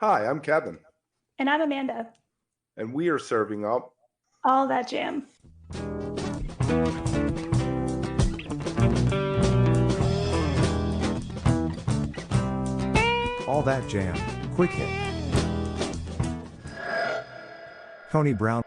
Hi, I'm Kevin, And I'm Amanda. and we are serving up All that jam. All That Jam, Quick Hit. Toni Brown.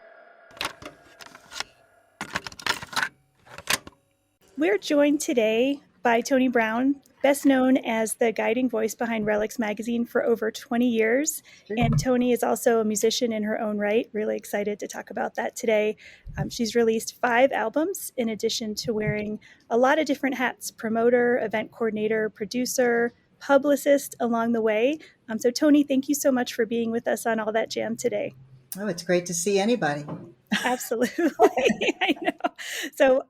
We're joined today by Toni Brown, best known as the guiding voice behind Relix magazine for over 20 years. And Toni is also a musician in her own right. Really excited to talk about that today. She's released 5 albums in addition to wearing a lot of different hats: promoter, event coordinator, producer, publicist along the way. So, Toni, thank you so much for being with us on All That Jam today. Oh, it's great to see anybody. Absolutely. I know. So,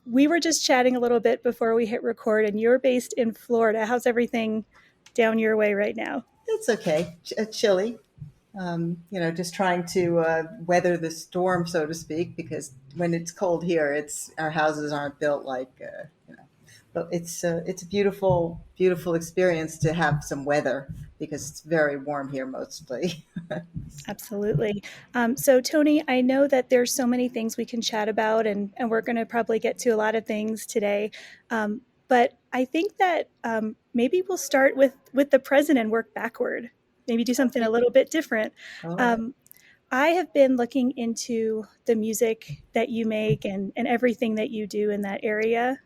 we were just chatting a little bit before we hit record, and you're based in Florida. How's everything down your way right now? It's okay. Chilly. Just trying to weather the storm, so to speak, because when it's cold here, it's our houses aren't built like But it's a beautiful, beautiful experience to have some weather because it's very warm here mostly. Absolutely. So, Toni, I know that there's so many things we can chat about, and we're going to probably get to a lot of things today. But I think that maybe we'll start with the present and work backward. Maybe do something a little bit different. All right. I have been looking into the music that you make and everything that you do in that area.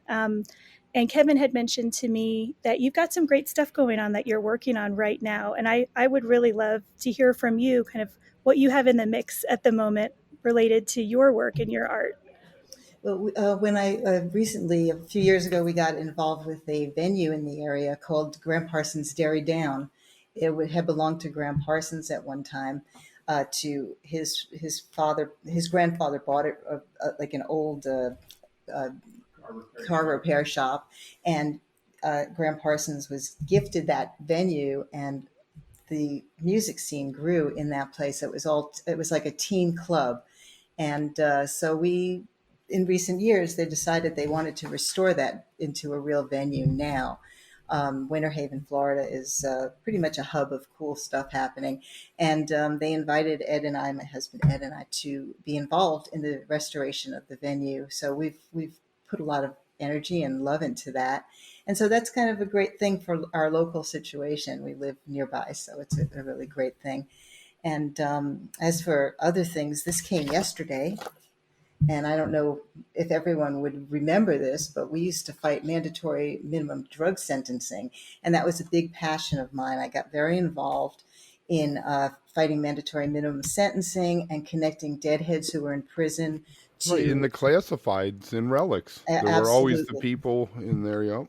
And Kevin had mentioned to me that you've got some great stuff going on that you're working on right now. And I would really love to hear from you kind of what you have in the mix at the moment related to your work and your art. Well, when I recently, a few years ago, we got involved with a venue in the area called Graham Parsons Dairy Down. Had belonged to Graham Parsons at one time. To his father, his grandfather bought it like an old uh, car repair shop, and Graham Parsons was gifted that venue, and the music scene grew in that place. It was like a teen club, and so we, in recent years, they decided they wanted to restore that into a real venue now. Winter Haven, Florida is pretty much a hub of cool stuff happening. And they invited Ed and I, my husband Ed and I, to be involved in the restoration of the venue. So we've put a lot of energy and love into that. And so that's kind of a great thing for our local situation. We live nearby, so it's a really great thing. And as for other things, this came yesterday. And I don't know if everyone would remember this, but we used to fight mandatory minimum drug sentencing. And that was a big passion of mine. I got very involved in fighting mandatory minimum sentencing and connecting deadheads who were in prison to. right in the classifieds in Relix. There were always the Absolutely. people in there. Yep.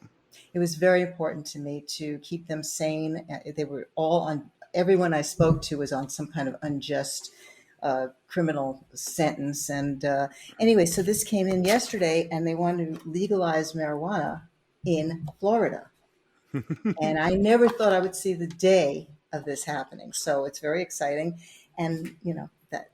It was very important to me to keep them sane. They were all on, everyone I spoke to was on some kind of unjust criminal sentence. And anyway, so this came in yesterday, and they wanted to legalize marijuana in Florida. And I never thought I would see the day of this happening. So it's very exciting. And, that.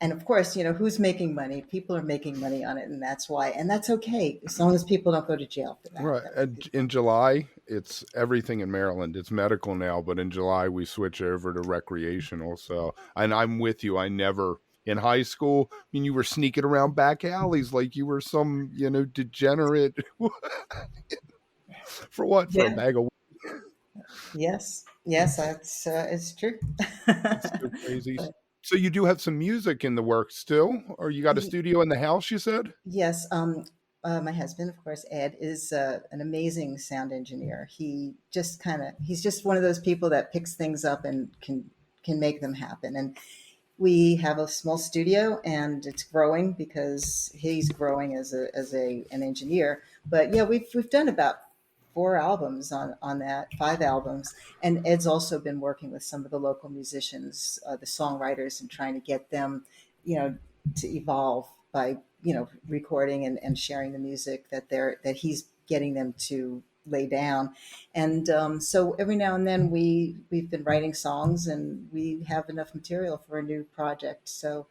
And of course, who's making money? People are making money on it, and that's why. And that's okay, as long as people don't go to jail for that. Right. In July, it's everything in Maryland. It's medical now, but in July we switch over to recreational. So, and I'm with you. I never in high school. I mean, you were sneaking around back alleys like you were some, degenerate. For what? For a Yeah. bag of. Yes. That's it's true. It's so crazy. But So you do have some music in the works still, or you got a studio in the house? You said. yes, my husband, of course, Ed, is an amazing sound engineer. He's just one of those people that picks things up and can make them happen. And we have a small studio, and it's growing because he's growing as an engineer. But yeah, we've done about 4 albums on that, 5 albums. And Ed's also been working with some of the local musicians, the songwriters, and trying to get them, you know, to evolve by, recording and sharing the music that he's getting them to lay down. And so every now and then we've been writing songs, and we have enough material for a new project. So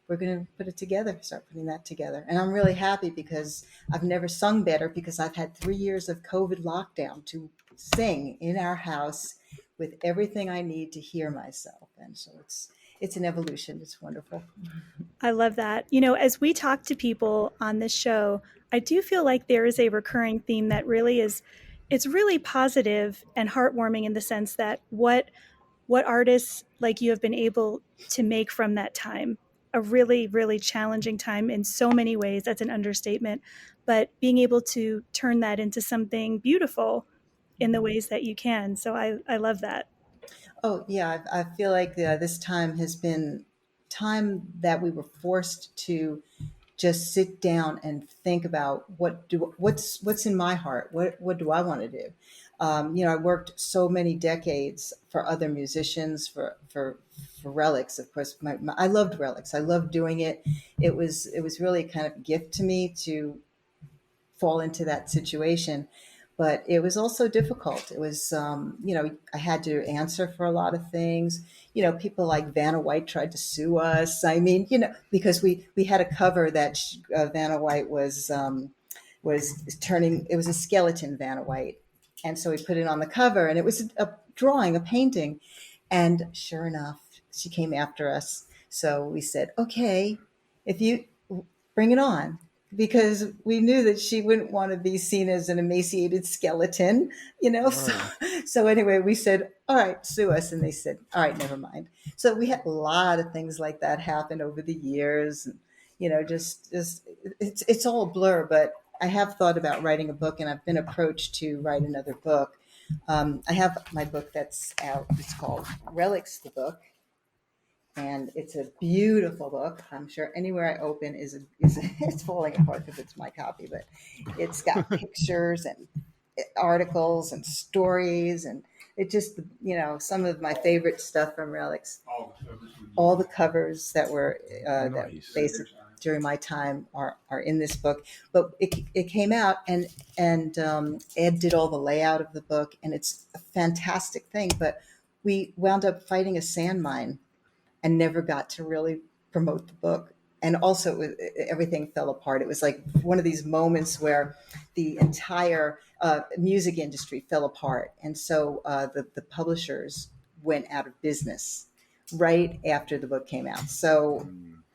we're going to start putting that together. And I'm really happy because I've never sung better, because I've had 3 years of COVID lockdown to sing in our house with everything I need to hear myself. And so it's an evolution. It's wonderful. I love that. You know, as we talk to people on this show, I do feel like there is a recurring theme that really is, it's really positive and heartwarming in the sense that what artists like you have been able to make from that time, a really, really challenging time in so many ways. That's an understatement. But being able to turn that into something beautiful in the ways that you can. So I love that. Oh yeah, I feel like this time has been time that we were forced to just sit down and think about what's in my heart. What do I want to do? I worked so many decades for other musicians, for Relix. Of course, I loved Relix. I loved doing it. It was really kind of a gift to me to fall into that situation. But it was also difficult. It was, I had to answer for a lot of things. People like Vanna White tried to sue us. I mean, because we had a cover that Vanna White was turning. It was a skeleton Vanna White, and so we put it on the cover, and it was a drawing, a painting, and sure enough, she came after us. So we said, okay, if you bring it on, because we knew that she wouldn't want to be seen as an emaciated skeleton, So, Right. so anyway, we said, all right, sue us. And they said, all right, never mind. So we had a lot of things like that happen over the years. And, just it's all a blur, but I have thought about writing a book and I've been approached to write another book. I have my book that's out. It's called Relix, the book. And it's a beautiful book. I'm sure anywhere I open is it's falling apart because it's my copy, but it's got pictures and articles and stories, and it just some of my favorite stuff from Relics. All the covers that were that Nice. basic during my time are in this book. But it came out, and Ed did all the layout of the book, and it's a fantastic thing. But we wound up fighting a sand mine and never got to really promote the book. And also, everything fell apart. It was like one of these moments where the entire music industry fell apart. And so the publishers went out of business right after the book came out. So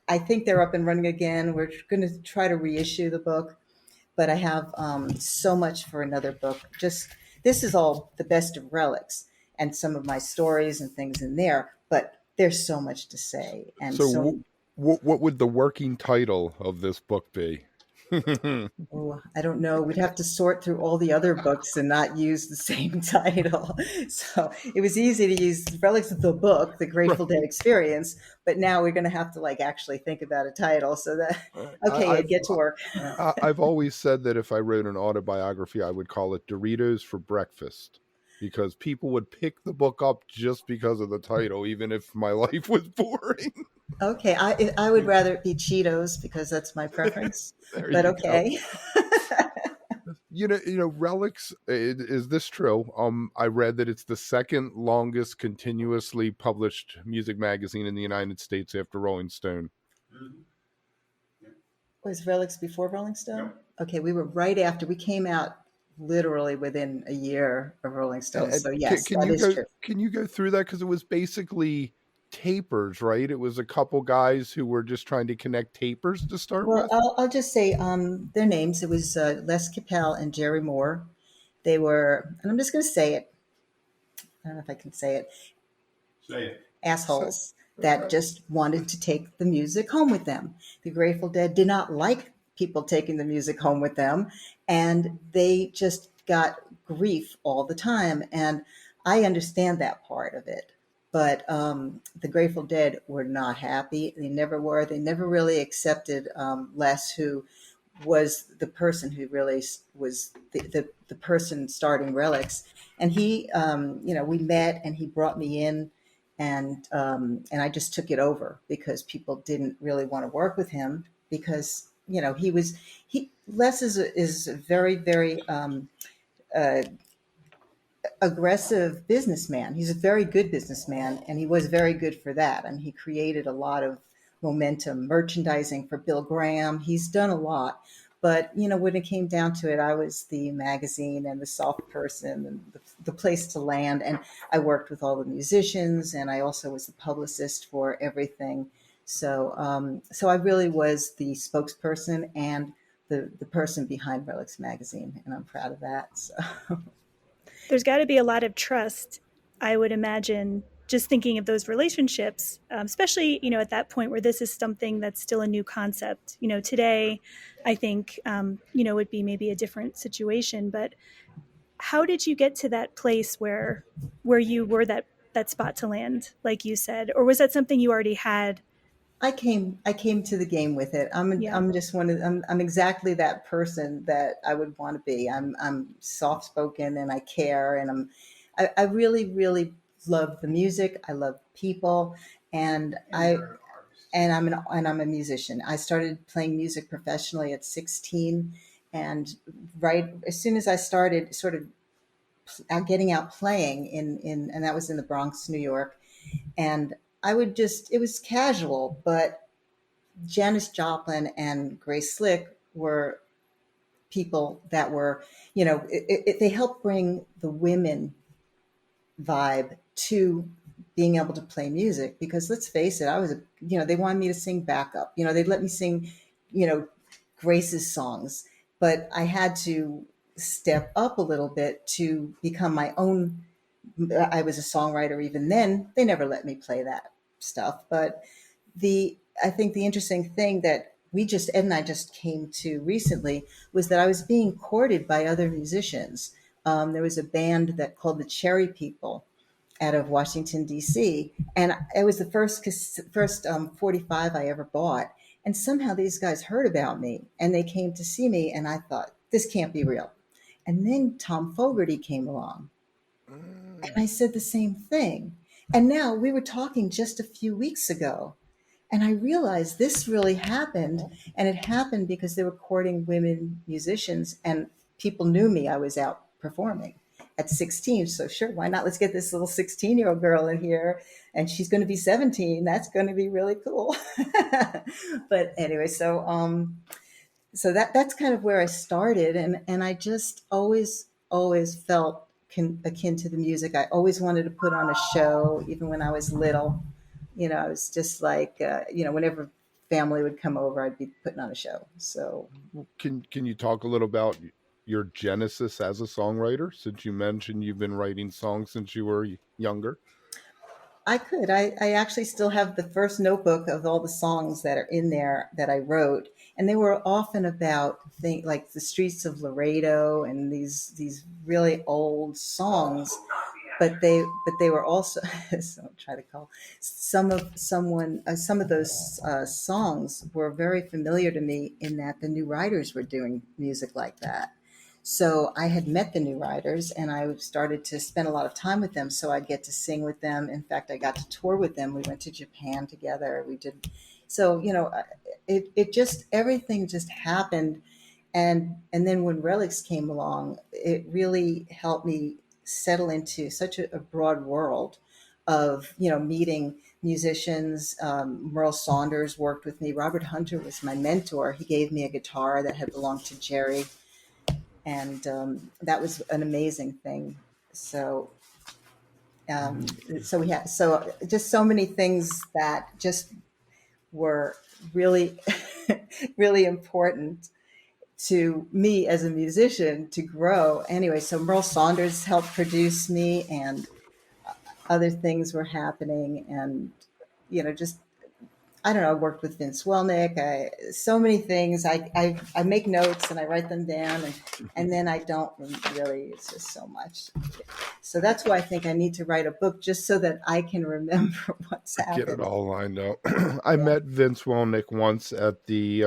I think they're up and running again. We're going to try to reissue the book, but I have so much for another book. Just this is all the best of Relics and some of my stories and things in there. But there's so much to say. And So, what would the working title of this book be? I don't know. We'd have to sort through all the other books and not use the same title. So it was easy to use Relics of the Book, The Grateful Dead Experience, but now we're going to have to actually think about a title. So that, okay, I'd get to work. I've always said that if I wrote an autobiography, I would call it Doritos for Breakfast, because people would pick the book up just because of the title, even if my life was boring. Okay, I would rather it be Cheetos because that's my preference. But okay. Relics, is this true? I read that it's the second longest continuously published music magazine in the United States after Rolling Stone. Was Relics before Rolling Stone? Okay, we were right after. We came out literally within a year of Rolling Stone. So yes, that is true. Can you go through that? Because it was basically tapers, right? It was a couple guys who were just trying to connect tapers to start Well, with. I'll just say their names. It was Les Capel and Jerry Moore. They were, and I'm just going to say it. I don't know if I can say it. Say it. Assholes that just wanted to take the music home with them. The Grateful Dead did not like people taking the music home with them, and they just got grief all the time. And I understand that part of it. But the Grateful Dead were not happy. They never were. They never really accepted Les, who was the person who really was the person starting Relics. And he, we met, and he brought me in, and I just took it over because people didn't really want to work with him because Les is a very, very aggressive businessman. He's a very good businessman, and he was very good for that. And he created a lot of momentum, merchandising for Bill Graham. He's done a lot, But when it came down to it, I was the magazine and the soft person and the place to land. And I worked with all the musicians, and I also was the publicist for everything. So I really was the spokesperson and the person behind Relix magazine, and I'm proud of that. So There's got to be a lot of trust, I would imagine, just thinking of those relationships, especially, at that point where this is something that's still a new concept. Today, I think, would be maybe a different situation. But how did you get to that place where you were that spot to land, like you said, or was that something you already had? I came to the game with it. I'm Yeah. I'm just one of I'm exactly that person that I would want to be. I'm soft spoken and I care, and I really really love the music. I love people, and I'm a musician. I started playing music professionally at 16, and right as soon as I started sort of getting out playing in and that was in the Bronx, New York, and I would just it was casual, but Janis Joplin and Grace Slick were people that were, they helped bring the women vibe to being able to play music. Because let's face it, they wanted me to sing backup. They'd let me sing, you know, Grace's songs, but I had to step up a little bit to become my own. I was a songwriter even then. They never let me play that stuff, but the I think the interesting thing that Ed and I just came to recently was that I was being courted by other musicians. There was a band that called the Cherry People out of Washington D.C., and it was the first 45 I ever bought. And somehow these guys heard about me and they came to see me, and I thought this can't be real. And then Tom Fogerty came along, and I said the same thing. And now we were talking just a few weeks ago, and I realized this really happened. And it happened because they were courting women musicians, and people knew me. I was out performing at 16. So, sure, why not? Let's get this little 16-year-old girl in here, and she's going to be 17. That's going to be really cool. But anyway, so that's kind of where I started. And I just always felt akin to the music. I always wanted to put on a show, even when I was little. I was just like, whenever family would come over, I'd be putting on a show. So Can you talk a little about your genesis as a songwriter, since you mentioned you've been writing songs since you were younger? I actually still have the first notebook of all the songs that are in there that I wrote. And they were often about things like the streets of Laredo and these really old songs. But they were also so I'll try to call some of those songs were very familiar to me, in that the New Riders were doing music like that. So I had met the New Riders, and I started to spend a lot of time with them. So I'd get to sing with them. In fact, I got to tour with them. We went to Japan together. We did. So, it just, everything just happened. And then when Relix came along, it really helped me settle into such a broad world of, meeting musicians. Merle Saunders worked with me. Robert Hunter was my mentor. He gave me a guitar that had belonged to Jerry, and that was an amazing thing. So, so we had just so many things that just were really, really important to me as a musician to grow. Anyway, so Merle Saunders helped produce me, and other things were happening, and just I don't know. I worked with Vince Welnick. So many things. I make notes and I write them down, and then I don't really. It's just so much. So that's why I think I need to write a book, just so that I can remember what's Get it happened. all lined up. I Yeah. met Vince Welnick once at the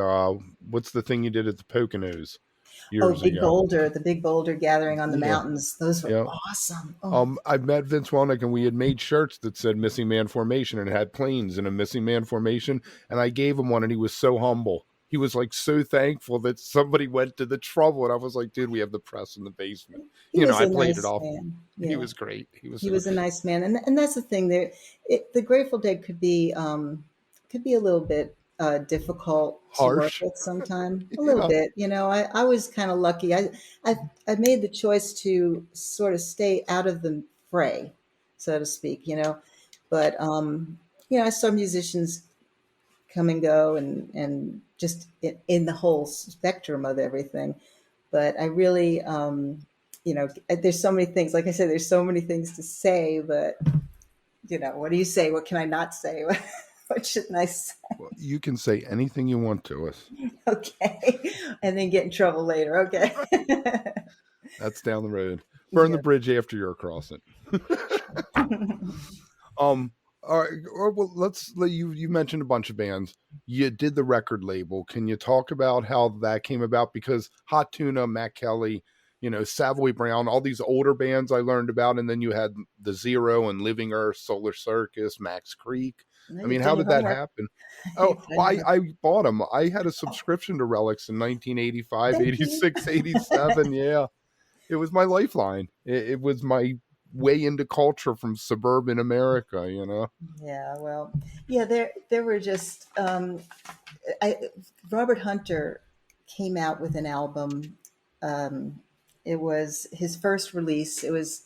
what's the thing you did at the Poconos Oh, years ago? The Big Boulder gathering on the Yeah, mountains. Those were yeah. awesome. Oh, I met Vince Welnick, and we had made shirts that said "Missing Man Formation" and it had planes in a missing man formation. And I gave him one, and he was so humble. He was like so thankful that somebody went to the trouble. And I was like, dude, we have the press in the basement. he was I a played it nice off. man. He Yeah. was great. He was He so. was a nice man, and that's the thing. The Grateful Dead could be a little bit difficult to work Harsh. with sometime, a little Yeah. bit. I was kind of lucky. I I made the choice to sort of stay out of the fray, so to speak. But I saw musicians come and go, and just in the whole spectrum of everything. But I really, there's so many things. Like I said, there's so many things to say, but what do you say? What can I not say? What shouldn't I say? Well, you can say anything you want to us. Okay. And then get in trouble later. Okay. That's down the road. Burn the Yeah. bridge after you're across it. Um, all right, well, let's let you mentioned a bunch of bands. You did the record label. Can you talk about how that came about? Because Hot Tuna, Matt Kelly, Savoy Brown, all these older bands I learned about, and then you had the Zero and Living Earth, Solar Circus, Max Creek. No, I mean, you've how done your did that homework. happen? Oh, You've done well, your I homework. bought them. I had a subscription to Relics in 1985, Thank you. 86, 87. Yeah, it was my lifeline. It was my way into culture from suburban America. Yeah, well, yeah, there were just I Robert Hunter came out with an album. Um, it was his first release. It was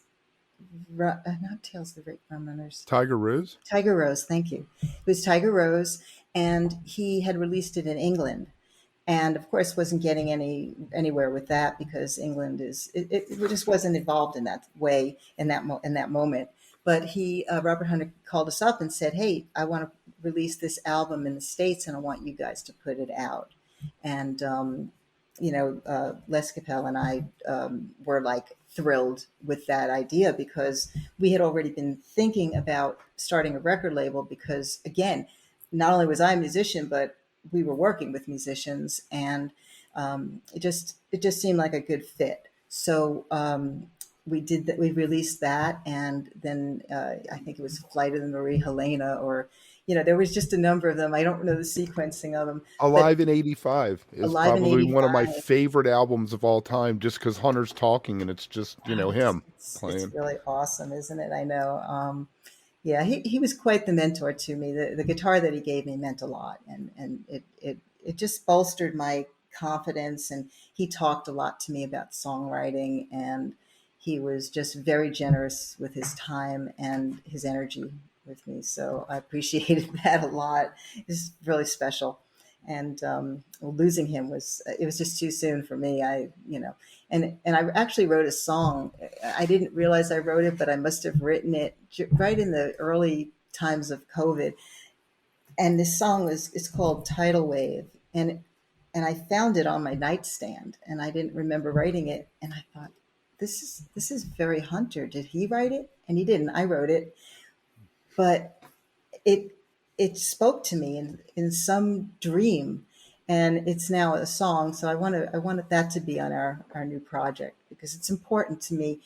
not Tales of the Great Rum Runners. Tiger Rose? Tiger Rose, thank you. It was Tiger Rose, and he had released it in England, and of course wasn't getting anywhere with that because England it just wasn't involved in that way in that moment. But he Robert Hunter called us up and said, "Hey, I want to release this album in the States, and I want you guys to put it out." And Les Capel and I were like thrilled with that idea because we had already been thinking about starting a record label because, again, not only was I a musician, but we were working with musicians, and it just seemed like a good fit. So we did that. We released that, and then I think it was Flight of the Marie Helena, or there was just a number of them. I don't know the sequencing of them, but Alive in 85 is Alive in probably one of my '85. favorite albums of all time just because Hunter's talking and it's just, It's, him it's playing. really awesome, isn't it? I know. Yeah, he was quite the mentor to me. The guitar that he gave me meant a lot, and it just bolstered my confidence. And he talked a lot to me about songwriting, and he was just very generous with his time and his energy with me. So I appreciated that a lot. It's really special. And losing him was just too soon for me. And I actually wrote a song. I didn't realize I wrote it, but I must have written it right in the early times of COVID. And this song it's called Tidal Wave, and I found it on my nightstand, and I didn't remember writing it, and I thought, this is very Hunter. Did he write it? And he didn't. I wrote it, but it it spoke to me in some dream, and it's now a song. So I wanted that to be on our new project because it's important to me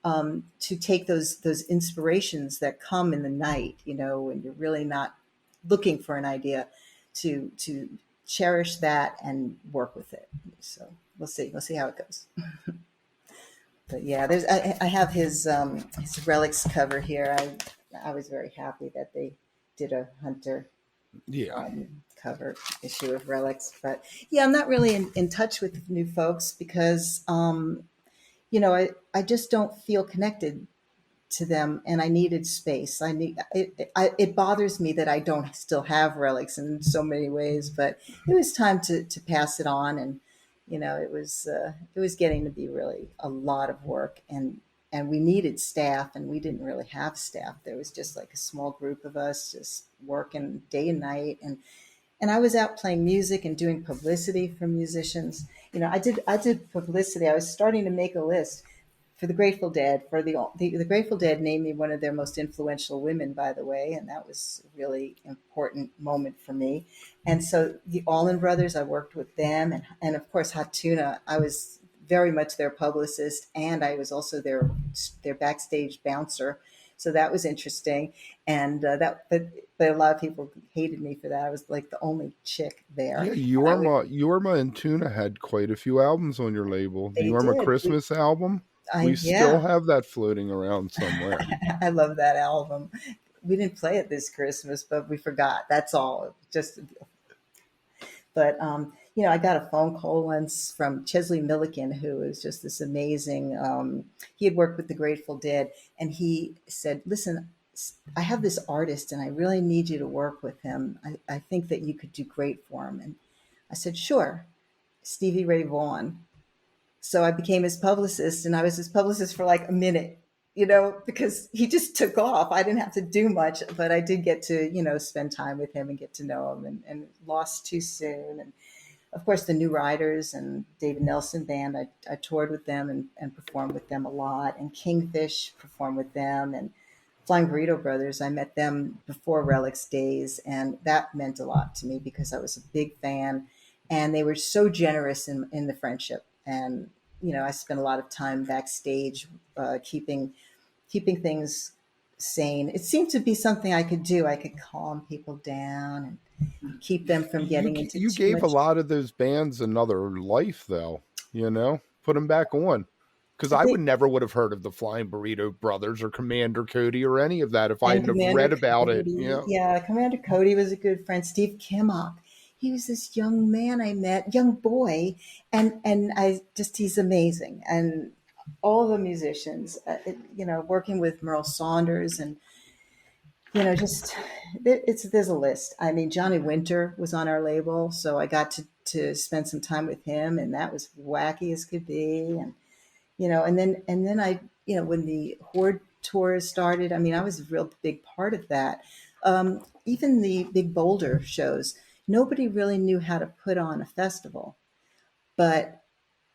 to take those inspirations that come in the night, when you're really not looking for an idea, to cherish that and work with it. So we'll see how it goes. But yeah, I have his Relics cover here. I was very happy that they did a Hunter Yeah. cover issue of Relics. But yeah, I'm not really in touch with new folks because I just don't feel connected to them, and I needed space. It bothers me that I don't still have Relics in so many ways, but it was time to pass it on. And it was getting to be really a lot of work, and we needed staff, and we didn't really have staff. There was just like a small group of us just working day and night, and I was out playing music and doing publicity for musicians. I did publicity. I was starting to make a list for the Grateful Dead. For the Grateful Dead named me one of their most influential women, by the way, and that was a really important moment for me. And so the Allman Brothers, I worked with them, and of course Hot Tuna. I was very much their publicist, and I was also their backstage bouncer. So that was interesting, and but a lot of people hated me for that. I was like the only chick there, Yeah, and I would. Yorma and Tuna had quite a few albums on your label. The They Yorma did. Christmas album, we still Yeah, have that floating around somewhere. I love that album. We didn't play it this Christmas, but we forgot. That's all. Just But I got a phone call once from Chesley Milliken, who is just this amazing. He had worked with the Grateful Dead, and he said, "Listen, I have this artist, and I really need you to work with him. I think that you could do great for him." And I said, "Sure." Stevie Ray Vaughan. So I became his publicist, and I was his publicist for like a minute, because he just took off. I didn't have to do much, but I did get to, spend time with him and get to know him, and Lost Too Soon. And of course, the New Riders and David Nelson Band. I toured with them and performed with them a lot. And Kingfish performed with them. And Flying Burrito Brothers, I met them before Relix days. And that meant a lot to me because I was a big fan. And they were so generous in the friendship. And, I spent a lot of time backstage keeping things sane. It seemed to be something I could do. I could calm people down and keep them from You getting into you too gave a much. lot of those bands another life, though. Put them back on. Because I They, would have heard of the Flying Burrito Brothers or Commander Cody or any of that if I and hadn't have Commander read about it. Cody, yeah, Commander Cody was a good friend. Steve Kimmock, he was this young man I met, young boy, and he's amazing. And all the musicians, working with Merle Saunders and just there's a list. I mean, Johnny Winter was on our label, so I got to spend some time with him, and that was wacky as could be. And and then I, when the Horde tours started, I mean, I was a real big part of that. Even the Big Boulder shows, nobody really knew how to put on a festival, but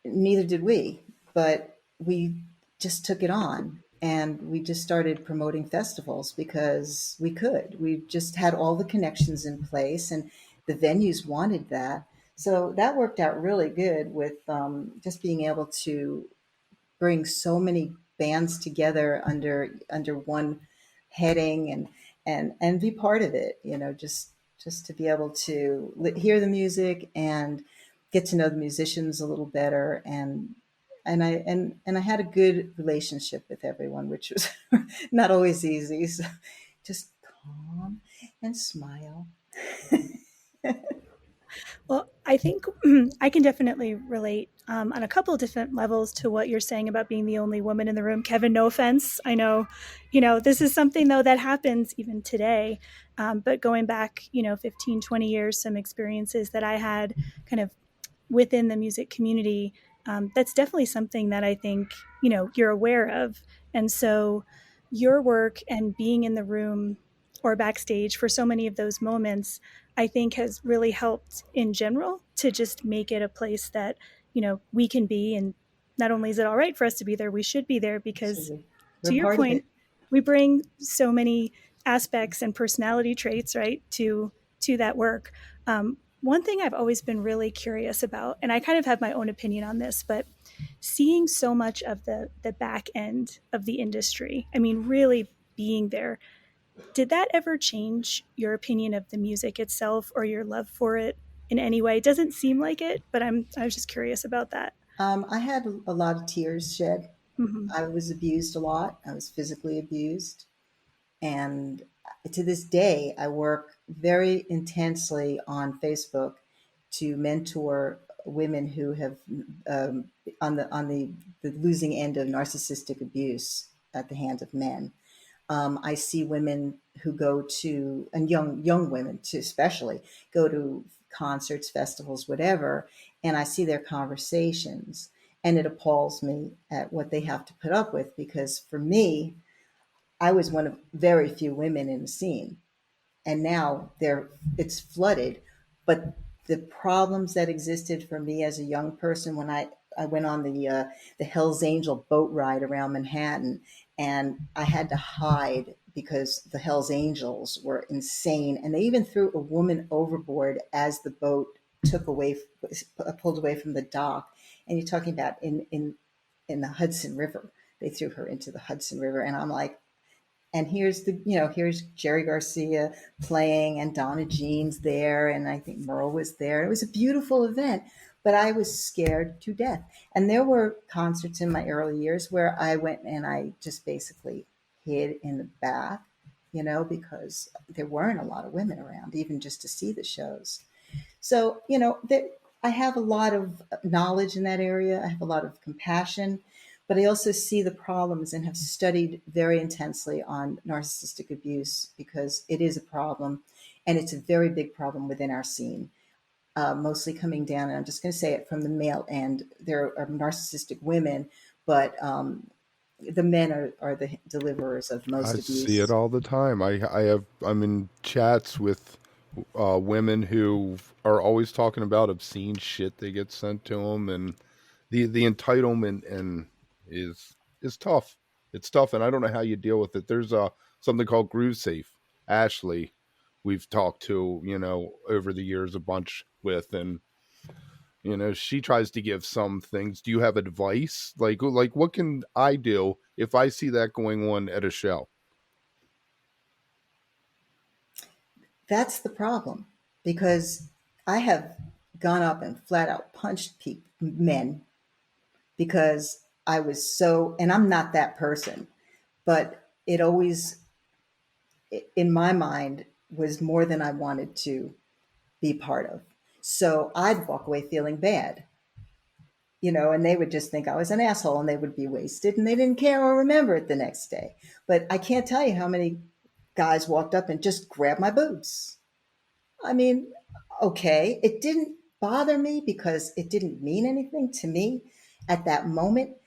neither did we. But we just took it on, and we just started promoting festivals because we could. We just had all the connections in place, and the venues wanted that. So that worked out really good with just being able to bring so many bands together under one heading, and be part of it, just to be able to hear the music and get to know the musicians a little better. And I had a good relationship with everyone, which was not always easy. So just calm and smile. Well, I think I can definitely relate on a couple of different levels to what you're saying about being the only woman in the room. Kevin, no offense. I know, this is something, though, that happens even today. But going back, 15, 20 years, some experiences that I had kind of within the music community, that's definitely something that I think, you're aware of. And so your work and being in the room or backstage for so many of those moments, I think has really helped in general to just make it a place that, we can be. And not only is it all right for us to be there, we should be there because, Absolutely. to We're your part of point, it. we bring so many aspects and personality traits, right, to that work. One thing I've always been really curious about, and I kind of have my own opinion on this, but seeing so much of the back end of the industry, I mean, really being there, did that ever change your opinion of the music itself or your love for it in any way? It doesn't seem like it, but I was just curious about that. I had a lot of tears shed. Mm-hmm. I was abused a lot. I was physically abused. And to this day, I work very intensely on Facebook to mentor women who have on the losing end of narcissistic abuse at the hands of men. I see women who go to, and young women too, especially go to concerts, festivals, whatever, and I see their conversations, and it appalls me at what they have to put up with. Because for me, I was one of very few women in the scene, and now it's flooded. But the problems that existed for me as a young person when I went on the Hell's Angel boat ride around Manhattan, and I had to hide because the Hell's Angels were insane, and they even threw a woman overboard as the boat took away pulled away from the dock. And you're talking about in the Hudson River. They threw her into the Hudson River, and I'm like, and here's Jerry Garcia playing, and Donna Jean's there, and I think Merle was there. It was a beautiful event, but I was scared to death. And there were concerts in my early years where I went and I just basically hid in the back, because there weren't a lot of women around, even just to see the shows. So, I have a lot of knowledge in that area. I have a lot of compassion, but I also see the problems and have studied very intensely on narcissistic abuse because it is a problem, and it's a very big problem within our scene, mostly coming down. And I'm just going to say it from the male end. There are narcissistic women, but the men are the deliverers of I most see it abuse. all the time. I'm in chats with women who are always talking about obscene shit they get sent to them, and the entitlement and is tough. It's tough, and I don't know how you deal with it. There's something called Groove Safe. Ashley, we've talked to over the years a bunch with, and she tries to give some things. Do you have advice? Like what can I do if I see that going on at a show? That's the problem because I have gone up and flat out punched men because I was so, and I'm not that person, but it always, in my mind, was more than I wanted to be part of. So I'd walk away feeling bad, and they would just think I was an asshole and they would be wasted and they didn't care or remember it the next day. But I can't tell you how many guys walked up and just grabbed my boots. I mean, okay, it didn't bother me because it didn't mean anything to me at that moment.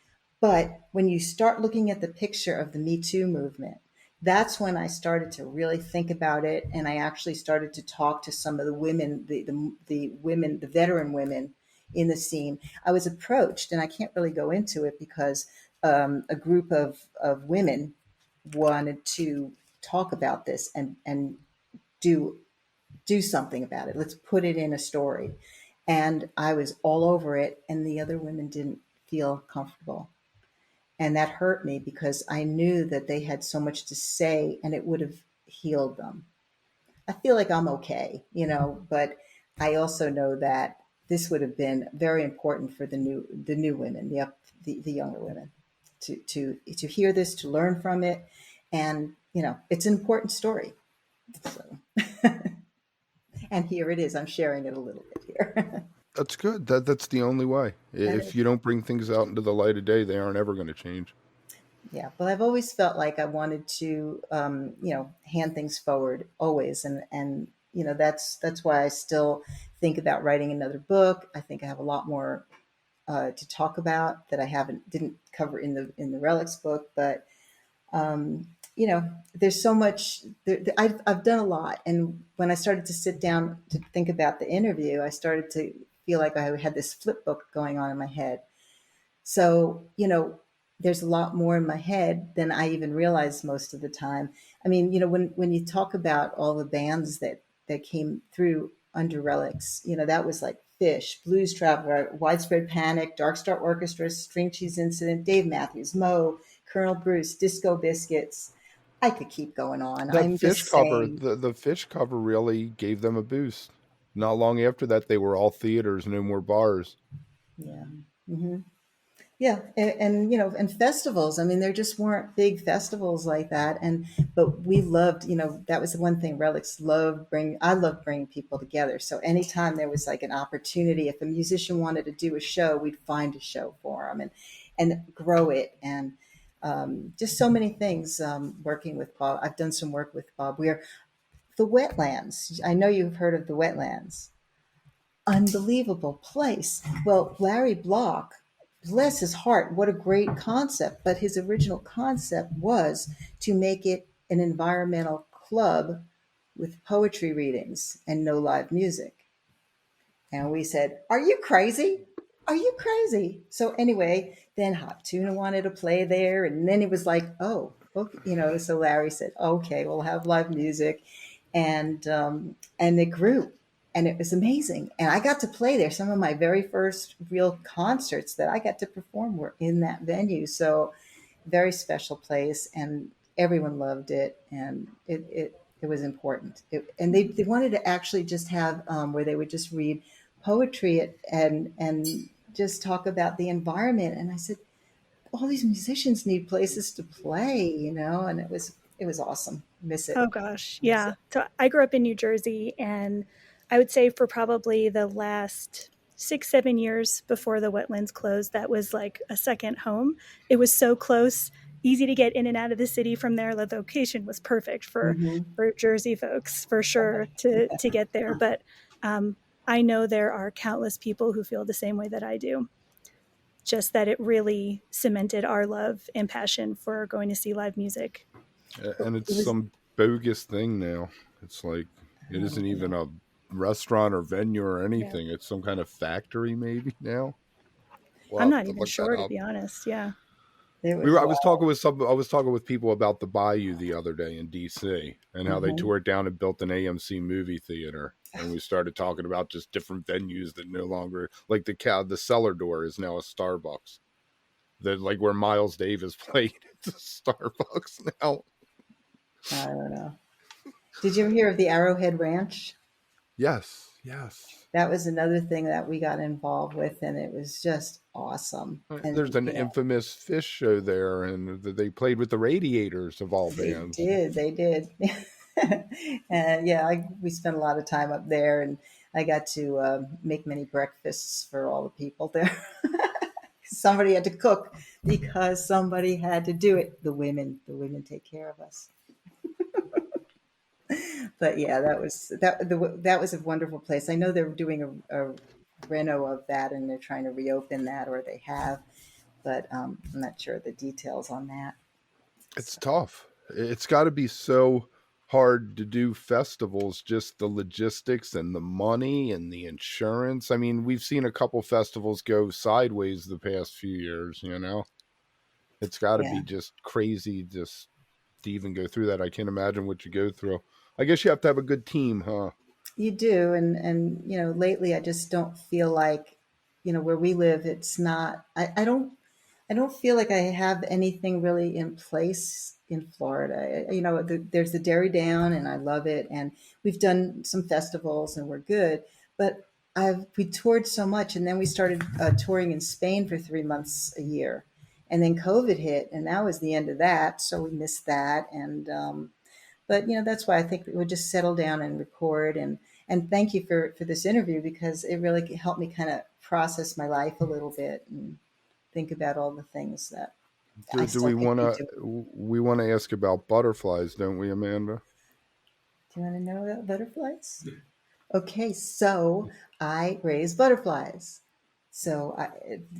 But when you start looking at the picture of the Me Too movement, that's when I started to really think about it. And I actually started to talk to some of the women, the women, the veteran women in the scene. I was approached, and I can't really go into it because a group of women wanted to talk about this and do do something about it. Let's put it in a story. And I was all over it, and the other women didn't feel comfortable. And that hurt me because I knew that they had so much to say and it would have healed them. I feel like I'm okay, but I also know that this would have been very important for the new women, the younger women, to hear this, to learn from it, and it's an important story. So, and here it is. I'm sharing it a little bit here. That's good. That's the only way. That If is. you don't bring things out into the light of day, they aren't ever going to change. Yeah, well, I've always felt like I wanted to, hand things forward always, and that's why I still think about writing another book. I think I have a lot more to talk about that I didn't cover in the Relix book, but there's so much. I've done a lot, and when I started to sit down to think about the interview, I started to feel like I had this flip book going on in my head. So, there's a lot more in my head than I even realized most of the time. I mean, when you talk about all the bands that came through under Relics, that was like Fish, Blues Traveler, Widespread Panic, Dark Star Orchestra, String Cheese Incident, Dave Matthews, Moe, Colonel Bruce, Disco Biscuits. I could keep going on. That I'm fish just cover, saying, the fish cover really gave them a boost. Not long after that, they were all theaters, no more bars. yeah. Hmm. Yeah, and festivals. I mean, there just weren't big festivals like that, but we loved. That was the one thing Relics loved bring. I loved bringing people together. So anytime there was like an opportunity, if a musician wanted to do a show, we'd find a show for them and grow it, and just so many things. Working with Bob, I've done some work with Bob. We're the Wetlands. I know you've heard of the Wetlands. Unbelievable place. Well, Larry Block, bless his heart, what a great concept. But his original concept was to make it an environmental club with poetry readings and no live music. And we said, "Are you crazy? Are you crazy?" So anyway, then Hot Tuna wanted to play there, and then it was like, "Oh, okay." So Larry said, "Okay, we'll have live music," and it grew, and it was amazing. And I got to play there. Some of my very first real concerts that I got to perform were in that venue. So very special place, and everyone loved it, and it was important. And they wanted to actually just have where they would just read poetry and just talk about the environment. And I said, all these musicians need places to play, and it was awesome. Miss it. Oh gosh, Miss yeah. it. So I grew up in New Jersey, and I would say for probably the last 6, 7 years before the wetlands closed, that was like a second home. It was so close, easy to get in and out of the city from there. The location was perfect Hmm. for Jersey folks for sure to get there. But um, I know there are countless people who feel the same way that I do. Just that it really cemented our love and passion for going to see live music. And it's It was, some bogus thing now. It's like it oh, isn't even yeah. a restaurant or venue or Yeah. anything. It's some kind of factory maybe now. I'm We'll have not to even look that sure, to up. be honest. Yeah. There We was, were, wow. I was talking with people about the Bayou the other day in DC and how they Hmm. tore it down and built an AMC movie theater. And we started talking about just different venues that no longer like the cellar door is now a Starbucks. That like where Miles Davis played, it's a Starbucks now. I don't know. Did you ever hear of the Arrowhead Ranch? Yes, yes. That was another thing that we got involved with, and it was just awesome. There's And an infamous fish show there, and they played with the Radiators of all they bands. did, they did. And yeah, we spent a lot of time up there, and I got to make many breakfasts for all the people there. Somebody had to cook because somebody had to do it. The women take care of us. But yeah, that was a wonderful place. I know they're doing a reno of that, and they're trying to reopen that, or they have, but I'm not sure the details on that. It's So tough. It's got to be so hard to do festivals, just the logistics and the money and the insurance. I mean, we've seen a couple festivals go sideways the past few years, you know? It's got to yeah, be just crazy just to even go through that. I can't imagine what you go through. I guess you have to have a good team, huh? you do, and lately I just don't feel like, where we live, it's not. I don't feel like I have anything really in place in Florida. There's the Dairy Down, and I love it, and we've done some festivals, and we're good. But we toured so much, and then we started touring in Spain for 3 months a year, and then COVID hit, and that was the end of that. So we missed that, and but that's why I think we would just settle down and record. And thank you for this interview, because it really helped me kind of process my life a little bit and think about all the things that I Do still we could want be to doing. we want to ask about butterflies, don't we, Amanda? Do you want to know about butterflies? Okay, so I raise butterflies. So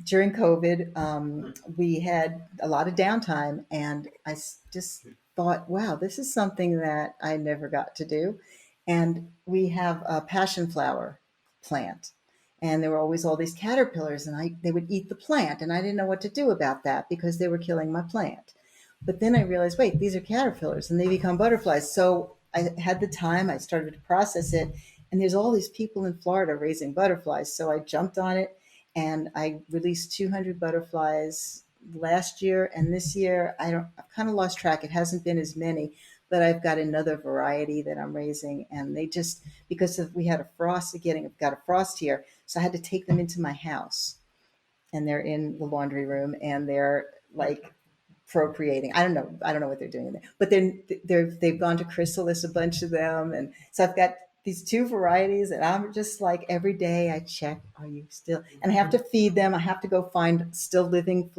during COVID, we had a lot of downtime, and just thought, wow, this is something that I never got to do. And we have a passion flower plant, and there were always all these caterpillars, and they would eat the plant, and I didn't know what to do about that because they were killing my plant. But then I realized, wait, these are caterpillars, and they become butterflies. So I had the time, I started to process it, and there's all these people in Florida raising butterflies. So I jumped on it, and I released 200 butterflies last year, and this year I've kind of lost track. It hasn't been as many, but I've got another variety that I'm raising, and they just, because we had a frost, got a frost here, so I had to take them into my house, and they're in the laundry room, and they're like procreating. I don't know what they're doing in there, but they've gone to chrysalis, a bunch of them, and so I've got these two varieties, and I'm just like, every day I check, are you still? And I have to feed them. I have to go find still living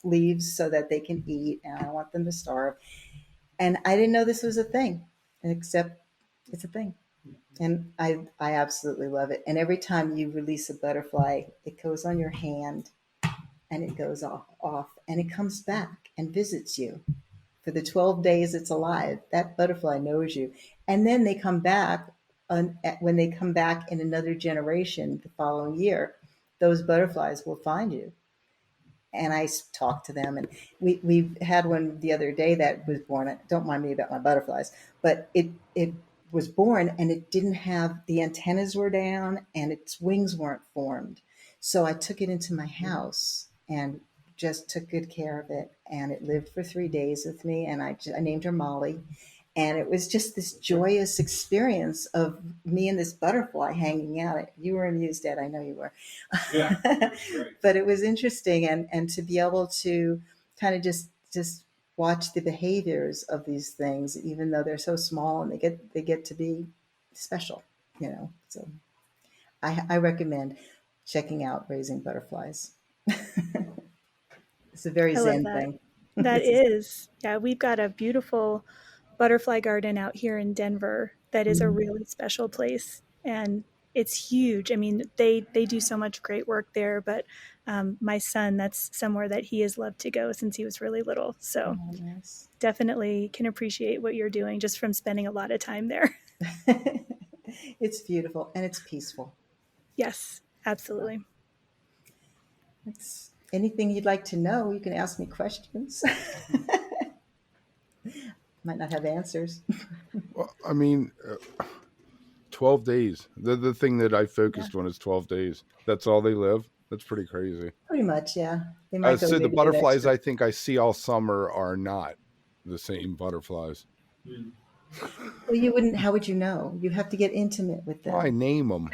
leaves so that they can eat, and I don't want them to starve. And I didn't know this was a thing, except it's a thing. And I absolutely love it. And every time you release a butterfly, it goes on your hand, and it goes off, and it comes back and visits you for the 12 days it's alive. That butterfly knows you. And then they come back, when they come back in another generation the following year, those butterflies will find you. And I talk to them, and we had one the other day that was born. Don't mind me about my butterflies, but it was born, and it didn't have, the antennas were down, and its wings weren't formed. So I took it into my house and just took good care of it, and it lived for 3 days with me, and I named her Molly. And it was just this joyous experience of me and this butterfly hanging out. You were amused, Ed. I know you were. Yeah, but it was interesting, and to be able to kind of just watch the behaviors of these things, even though they're so small, and they get to be special. So I recommend checking out raising butterflies. It's a very I love zen that. thing. That It's is, yeah, we've got a beautiful butterfly garden out here in Denver that is a really special place. And it's huge. I mean, they do so much great work there, but my son, that's somewhere that he has loved to go since he was really little. So oh, nice. definitely can appreciate what you're doing just from spending a lot of time there. It's beautiful and it's peaceful. Yes, So absolutely. it's anything you'd like to know, you can ask me questions. Might not have answers. Well, I mean, 12 days. The thing that I Yeah. focused on is 12 days. That's all they live. That's pretty crazy. Pretty much, yeah. They might go So the maybe an butterflies extra. I think I see all summer are not the same butterflies. Well, you wouldn't. How would you know? You have to get intimate with Well, I them. name them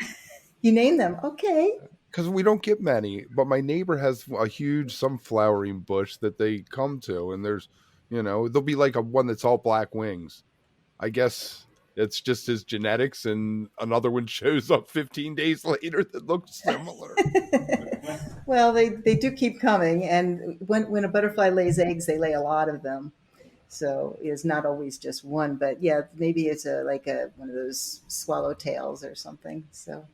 You name them. Okay. because we don't get many. But my neighbor has a huge sunflowering bush that they come to, and there'll be like a one that's all black wings. I guess it's just his genetics, and another one shows up 15 days later that looks similar. Well, they do keep coming, and when a butterfly lays eggs, they lay a lot of them. So it's not always just one, but yeah, maybe it's a like a one of those swallowtails or something. So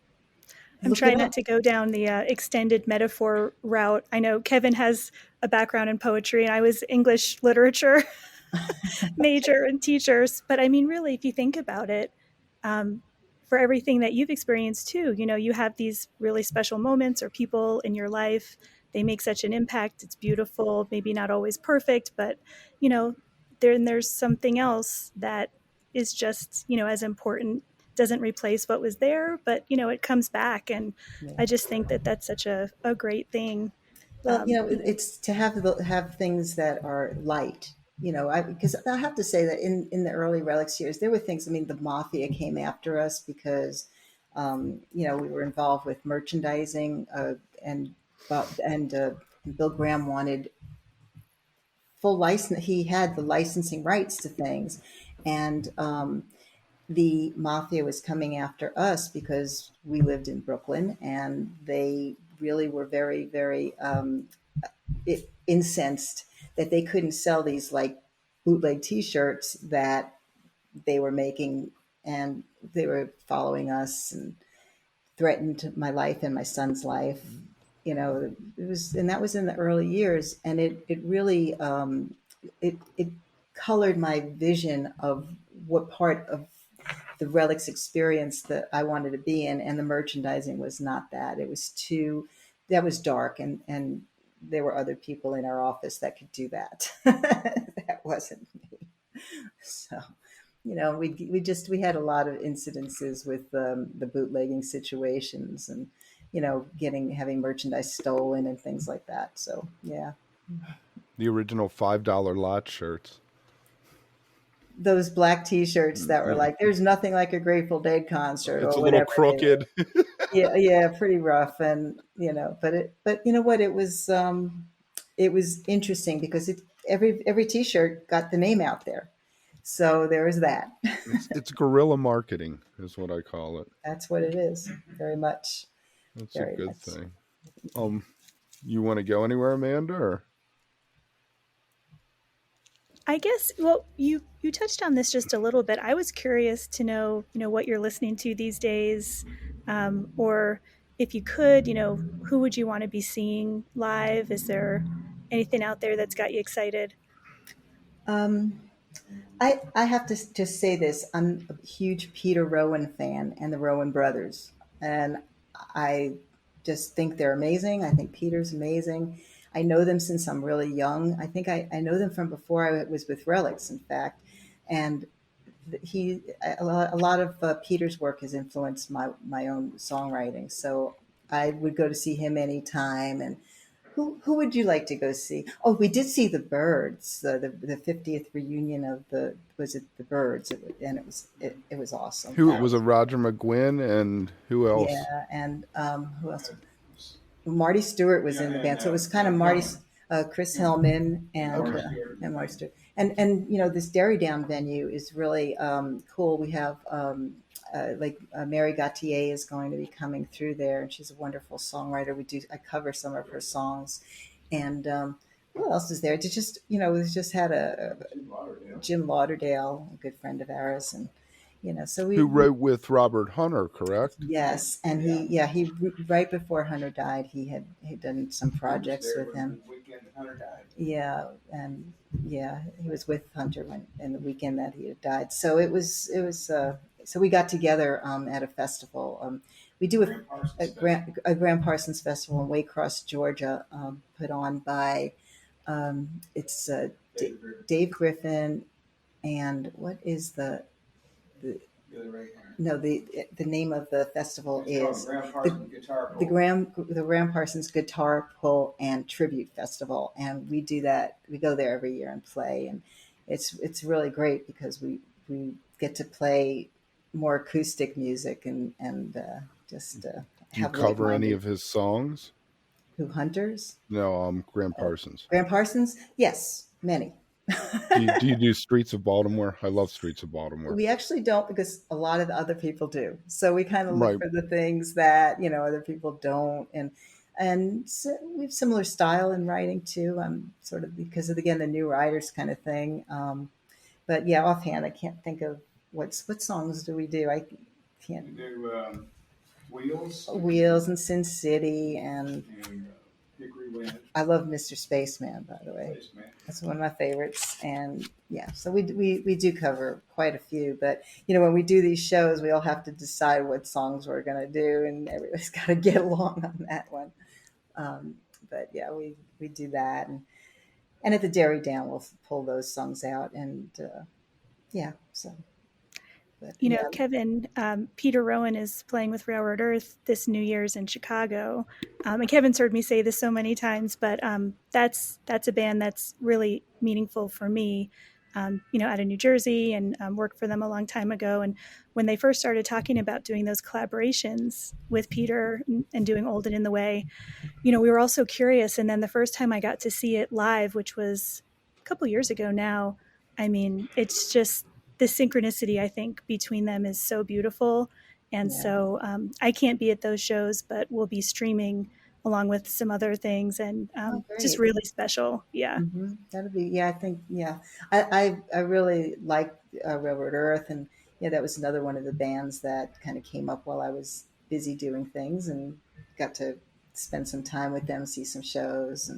I'm look it trying not up. to go down the extended metaphor route. I know Kevin has a background in poetry, and I was English literature major and teachers. But I mean, really, if you think about it, um, for everything that you've experienced too, you have these really special moments or people in your life. They make such an impact. It's beautiful, maybe not always perfect, but you know, there's something else that is just as important. Doesn't replace what was there, but it comes back, and Yeah. I just think that that's such a great thing. Well, it's to have things that are light. Because I have to say that in the early Relics years, there were things. I mean, the mafia came after us because we were involved with merchandising, and Bill Graham wanted full license. He had the licensing rights to things, and the mafia was coming after us because we lived in Brooklyn, and they really were very, very incensed that they couldn't sell these like bootleg T-shirts that they were making, and they were following us and threatened my life and my son's life. It was, and that was in the early years, and it really it colored my vision of what part of the Relics experience that I wanted to be in, and the merchandising was not that. It was too that was dark, and there were other people in our office that could do that. That wasn't me. So, we had a lot of incidences with the bootlegging situations, and having merchandise stolen and things like that. So yeah, The original $5 lot shirts. those black T-shirts that were like, "There's nothing like a Grateful Dead concert" It's or a little whatever they were. crooked. Yeah, pretty rough, and but you know what? It was interesting because every T-shirt got the name out there, so there was that. It's guerrilla marketing, is what I call it. That's what it is, very much, That's a very good much. thing. You want to go anywhere, Amanda? Or I guess, well, you touched on this just a little bit. I was curious to know, what you're listening to these days, or if you could, who would you want to be seeing live? Is there anything out there that's got you excited? Um, I have to just say this. I'm a huge Peter Rowan fan and the Rowan brothers. And I just think they're amazing. I think Peter's amazing. I know them since I'm really young. I think I know them from before I was with Relix, in fact. And a lot of Peter's work has influenced my own songwriting. So I would go to see him anytime. And who would you like to go see? Oh, we did see the Birds, the 50th reunion of the Birds, and it was awesome. who it That was, a was Roger McGuinn, and who else? yeah, and who else? Marty Stewart was in the band, so it was kind of Chris Hillman, Okay. and Marty Stewart. And this Dairy Down venue is really cool. We have Mary Gautier is going to be coming through there, and she's a wonderful songwriter. I cover some of her songs, and who else is there? It just we just had a Jim Lauderdale, a good friend of ours, and so Who we wrote with Robert Hunter, correct? yes, and he right before Hunter died, he'd done some projects with him. Yeah, and he was with Hunter when in the weekend that he had died. So so we got together at a festival. We do a Graham Parsons festival in Waycross, Georgia, put on by it's Dave Griffin, and what is the no, the name of the festival is the Graham Parsons Guitar Pull and Tribute Festival, and we do that. We go there every year and play, and it's really great because we get to play more acoustic music and just Do you have cover any like-minded of his songs? who hunters. No, Graham Parsons. Graham Parsons, yes, many. Do you do Streets of Baltimore? I love Streets of Baltimore. We actually don't because a lot of the other people do. So we kind of look Right. for the things that other people don't, and so we have similar style in writing too. Sort of because of again the new writers kind of thing. But yeah, offhand, I can't think of what songs do we do. I can't. We do Wheels and Sin City and Hickory Wind. I love Mr. Spaceman, by the way. That's one of my favorites. And yeah, so we do cover quite a few. But, when we do these shows, we all have to decide what songs we're going to do, and everybody's got to get along on that one. But yeah, we do that. And at the Dairy Down, we'll pull those songs out. And yeah, so. But, yeah. Kevin, Peter Rowan is playing with Railroad Earth this New Year's in Chicago. And Kevin's heard me say this so many times, but that's a band that's really meaningful for me, out of New Jersey, and worked for them a long time ago. And when they first started talking about doing those collaborations with Peter and doing Old and in the Way, we were also curious. And then the first time I got to see it live, which was a couple years ago now, I mean, it's just the synchronicity, I think, between them is so beautiful. And so I can't be at those shows, but we'll be streaming along with some other things, and just really special. Yeah. Mm-hmm. That'll be, I think, I really liked Railroad Earth, and that was another one of the bands that kind of came up while I was busy doing things and got to spend some time with them, see some shows.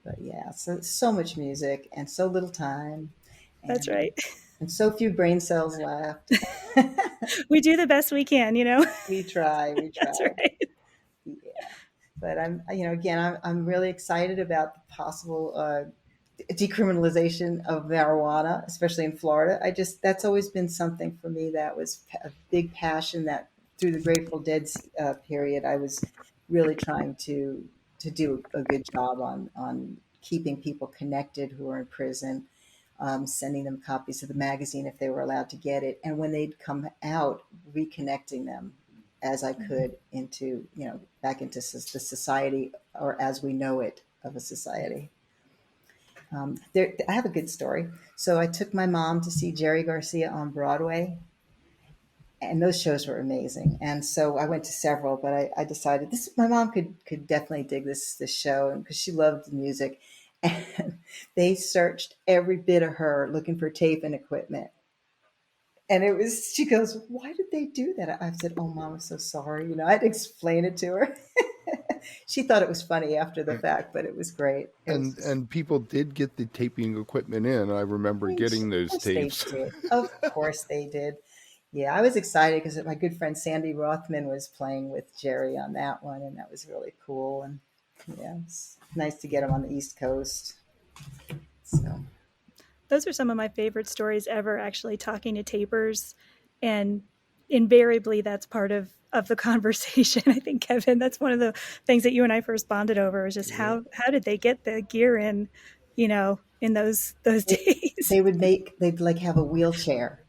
But yeah, so much music and so little time. That's right. And so few brain cells left. We do the best we can, We try. That's right. Yeah. But I'm really excited about the possible decriminalization of marijuana, especially in Florida. That's always been something for me that was a big passion. That through the Grateful Dead period, I was really trying to do a good job on keeping people connected who are in prison. Sending them copies of the magazine if they were allowed to get it, and when they'd come out, reconnecting them as I could into back into the society, or as we know it, of a society. I have a good story. So I took my mom to see Jerry Garcia on Broadway, and those shows were amazing. And so I went to several, but I decided my mom could definitely dig this show, and because she loved the music. And they searched every bit of her looking for tape and equipment. And she goes, why did they do that? I said, oh, Mom, I'm so sorry. I had to explain it to her. She thought it was funny after the fact, but it was great. And people did get the taping equipment in. I remember getting those tapes. Of course they did. Yeah, I was excited because my good friend Sandy Rothman was playing with Jerry on that one, and that was really cool. And yeah, it's nice to get them on the East Coast. So those are some of my favorite stories ever, actually, talking to tapers, and invariably that's part of the conversation. I think, Kevin, that's one of the things that you and I first bonded over, is just how did they get the gear in those days. They'd like have a wheelchair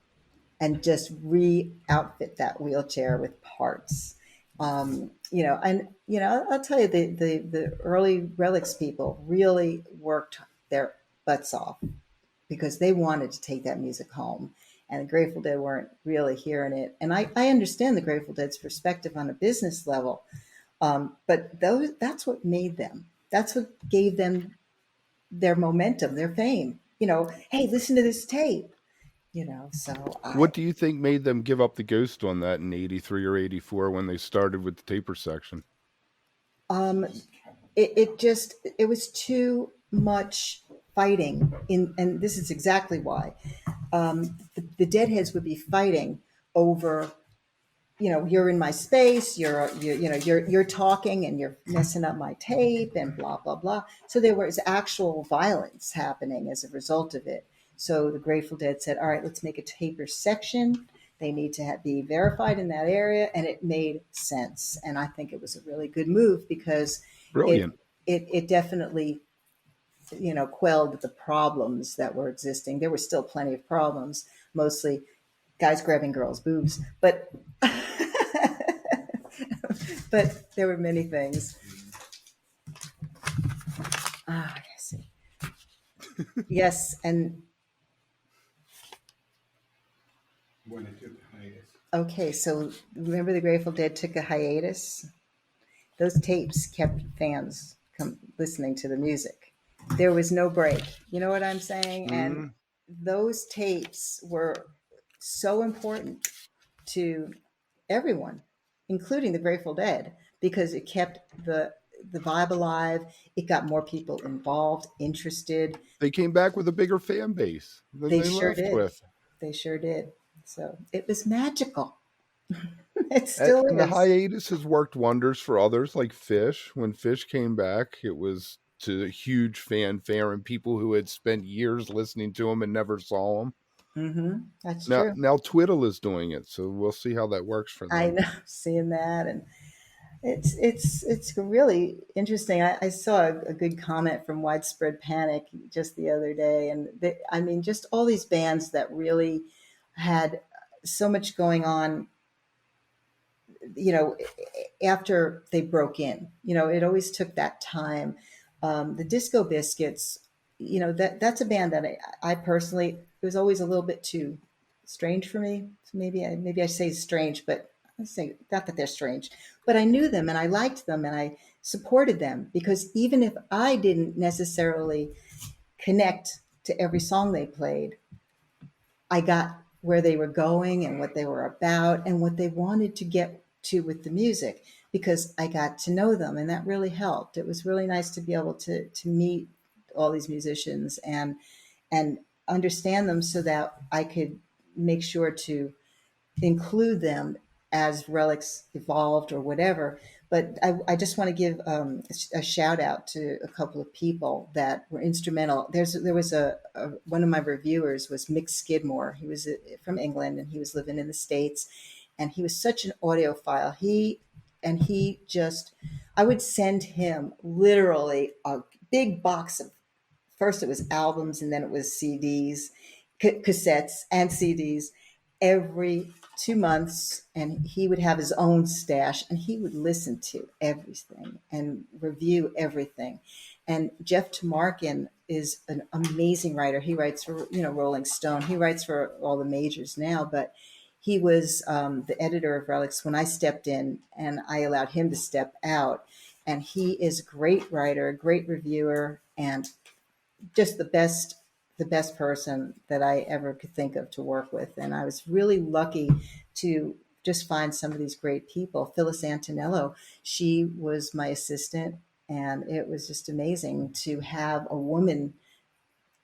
and just re-outfit that wheelchair with parts. I'll tell you, the early Relix people really worked their butts off because they wanted to take that music home. And the Grateful Dead weren't really hearing it. And I understand the Grateful Dead's perspective on a business level, but that's what made them. That's what gave them their momentum, their fame. Hey, listen to this tape. So What do you think made them give up the ghost on that in 83 or 84 when they started with the taper section? um, it was too much fighting and this is exactly why the Deadheads would be fighting over, you're in my space, you're talking and you're messing up my tape and blah blah blah. So there was actual violence happening as a result of it. So the Grateful Dead said, all right, let's make a taper section. They need to be verified in that area, and it made sense. And I think it was a really good move because it Brilliant. it definitely quelled the problems that were existing. There were still plenty of problems, mostly guys grabbing girls' boobs, but but there were many things. I see. Yes, and When it took hiatus. okay, so remember the Grateful Dead took a hiatus? Those tapes kept fans listening to the music. There was no break. You know what I'm saying? And Mm. those tapes were so important to everyone, including the Grateful Dead, because it kept the vibe alive. It got more people involved, interested. They came back with a bigger fan base than They they sure left did. with. They sure did. So it was magical. It And, still and the is. hiatus has worked wonders for others like Fish. When Fish came back, it was to a huge fanfare and people who had spent years listening to him and never saw him. That's Now, true. now Twiddle is doing it, so we'll see how that works for I them. know, seeing that, and it's really interesting. I saw a good comment from Widespread Panic just the other day, and I mean, just all these bands that really had so much going on, after they broke in. It always took that time. The Disco Biscuits, that's a band that I personally, it was always a little bit too strange for me. So maybe I say strange, but I say not that they're strange, but I knew them and I liked them and I supported them because even if I didn't necessarily connect to every song they played, I got where they were going and what they were about and what they wanted to get to with the music because I got to know them and that really helped. It was really nice to be able to meet all these musicians and understand them so that I could make sure to include them as Relix evolved or whatever. But I just want to give a shout out to a couple of people that were instrumental. There was one of my reviewers was Mick Skidmore. He was from England and he was living in the States, and he was such an audiophile. He just, I would send him literally a big box of, first it was albums and then it was CDs, cassettes and CDs every 2 months. And he would have his own stash and he would listen to everything and review everything. And Jeff Tamarkin is an amazing writer. He writes for, Rolling Stone. He writes for all the majors now, but he was the editor of Relix when I stepped in and I allowed him to step out. And he is a great writer, a great reviewer, and just the best person that I ever could think of to work with. And I was really lucky to just find some of these great people. Phyllis Antonello, she was my assistant, and it was just amazing to have a woman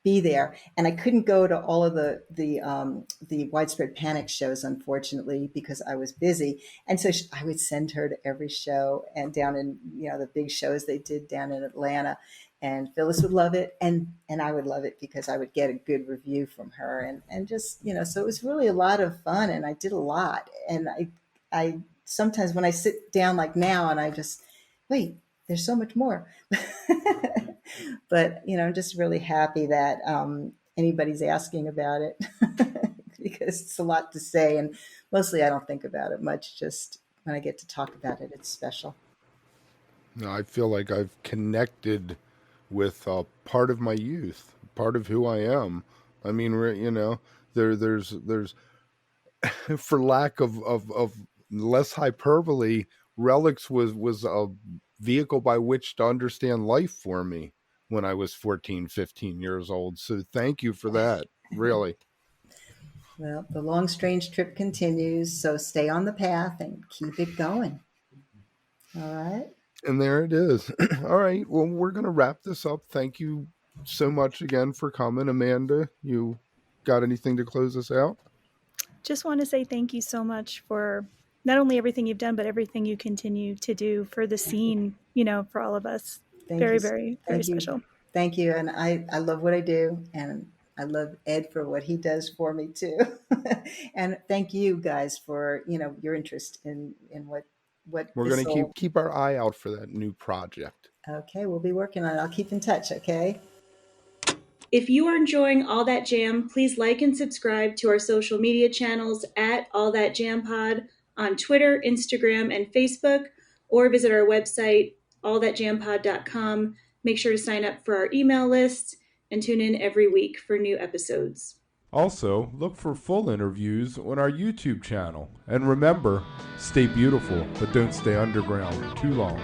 be there. And I couldn't go to all of the Widespread Panic shows, unfortunately, because I was busy. And so I would send her to every show and down in the big shows they did down in Atlanta. And Phyllis would love it, and I would love it because I would get a good review from her, and just so it was really a lot of fun, and I did a lot. And I sometimes when I sit down like now, and I just wait, there's so much more. But I'm just really happy that anybody's asking about it because it's a lot to say, and mostly I don't think about it much. Just when I get to talk about it, it's special. No, I feel like I've connected with part of my youth, part of who I am. I mean, you know, there's for lack of less hyperbole, Relix was a vehicle by which to understand life for me when I was 14, 15 years old. So thank you for that. Really. Well, the long, strange trip continues, so stay on the path and keep it going. All right. And there it is. All right. Well, we're going to wrap this up. Thank you so much again for coming, Amanda. You got anything to close us out? Just want to say thank you so much for not only everything you've done, but everything you continue to do for the scene, you know, for all of us. Thank Very, you. very, very Thank you. special. Thank you. And I love what I do. And I love Ed for what he does for me too. And thank you guys for, your interest in what We're this going to whole. keep our eye out for that new project. Okay, we'll be working on it. I'll keep in touch, okay? If you are enjoying All That Jam, please like and subscribe to our social media channels at All That Jam Pod on Twitter, Instagram, and Facebook, or visit our website, allthatjampod.com. Make sure to sign up for our email list and tune in every week for new episodes. Also, look for full interviews on our YouTube channel. And remember, stay beautiful, but don't stay underground too long.